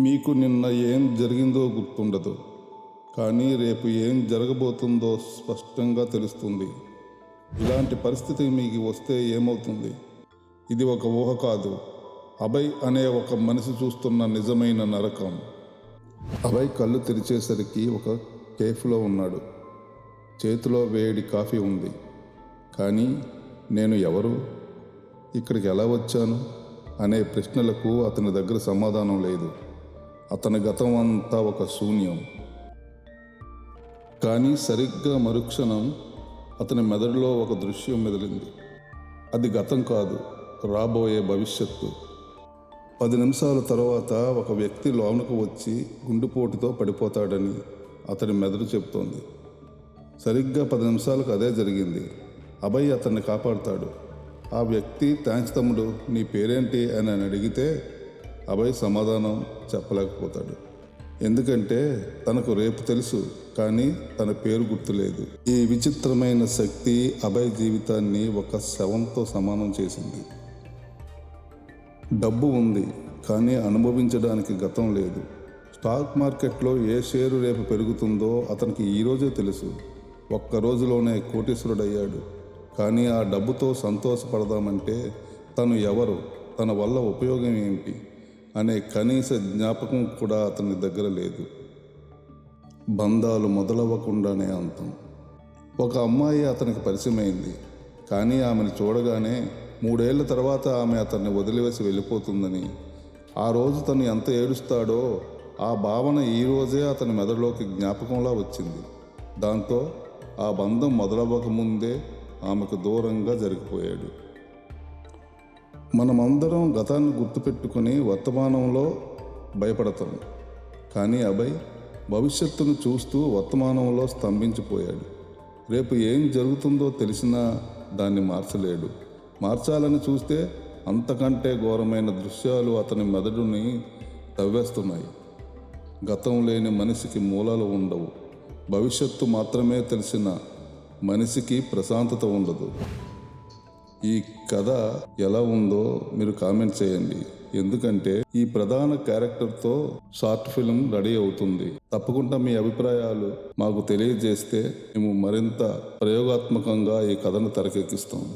మీకు నిన్న ఏం జరిగిందో గుర్తుండదు, కానీ రేపు ఏం జరగబోతుందో స్పష్టంగా తెలుస్తుంది. ఇలాంటి పరిస్థితి మీకు వస్తే ఏమవుతుంది? ఇది ఒక ఊహ కాదు, అభయ్ అనే ఒక మనిషి చూస్తున్న నిజమైన నరకం. అభయ్ కళ్ళు తెరిచేసరికి ఒక కేఫ్లో ఉన్నాడు. చేతిలో వేడి కాఫీ ఉంది. కానీ నేను ఎవరు, ఇక్కడికి ఎలా వచ్చాను అనే ప్రశ్నలకు అతని దగ్గర సమాధానం లేదు. అతని గతం అంతా ఒక శూన్యం. కానీ సరిగ్గా మరుక్షణం అతని మెదడులో ఒక దృశ్యం మెదిలింది. అది గతం కాదు, రాబోయే భవిష్యత్తు. 10 నిమిషాల తర్వాత ఒక వ్యక్తి లోనకు వచ్చి గుండెపోటుతో పడిపోతాడని అతని మెదడు చెబుతోంది. సరిగ్గా 10 నిమిషాలకు అదే జరిగింది. అభయ్ అతన్ని కాపాడుతాడు. ఆ వ్యక్తి, థ్యాంక్స్ తమ్ముడు, నీ పేరేంటి అని అడిగితే అభయ్ సమాధానం చెప్పలేకపోతాడు. ఎందుకంటే తనకు రేపు తెలుసు, కానీ తన పేరు గుర్తులేదు. ఈ విచిత్రమైన శక్తి అభయ్ జీవితాన్ని ఒక శవంతో సమానం చేసింది. డబ్బు ఉంది, కానీ అనుభవించడానికి గతం లేదు. స్టాక్ మార్కెట్లో ఏ షేరు రేపు పెరుగుతుందో అతనికి ఈరోజే తెలుసు. ఒక్క రోజులోనే కోటీశ్వరుడయ్యాడు. కానీ ఆ డబ్బుతో సంతోషపడదామంటే తను ఎవరు, తన వల్ల ఉపయోగం ఏంటి అనే కనీస జ్ఞాపకం కూడా అతని దగ్గర లేదు. బంధాలు మొదలవ్వకుండానే అంతం. ఒక అమ్మాయి అతనికి పరిచయమైంది, కానీ ఆమెను చూడగానే 3 ఏళ్ల తర్వాత ఆమె అతన్ని వదిలివేసి వెళ్ళిపోతుందని, ఆ రోజు తను ఎంత ఏడుస్తాడో ఆ భావన ఈరోజే అతని మెదడులోకి జ్ఞాపకంలా వచ్చింది. దాంతో ఆ బంధం మొదలవ్వకముందే ఆమెకు దూరంగా జరిగిపోయాడు. మనమందరం గతాన్ని గుర్తుపెట్టుకుని వర్తమానంలో భయపడతాం, కానీ అభయ్ భవిష్యత్తును చూస్తూ వర్తమానంలో స్తంభించిపోయాడు. రేపు ఏం జరుగుతుందో తెలిసినా దాన్ని మార్చలేడు. మార్చాలని చూస్తే అంతకంటే ఘోరమైన దృశ్యాలు అతని మెదడుని తవ్వేస్తున్నాయి. గతం లేని మనిషికి మూలాలు ఉండవు. భవిష్యత్తు మాత్రమే తెలిసిన మనిషికి ప్రశాంతత ఉండదు. ఈ కథ ఎలా ఉందో మీరు కామెంట్ చేయండి. ఎందుకంటే ఈ ప్రధాన క్యారెక్టర్తో షార్ట్ ఫిల్మ్ రెడీ అవుతుంది. తప్పకుండా మీ అభిప్రాయాలు మాకు తెలియజేస్తే మేము మరింత ప్రయోగాత్మకంగా ఈ కథను తెరకెక్కిస్తాము.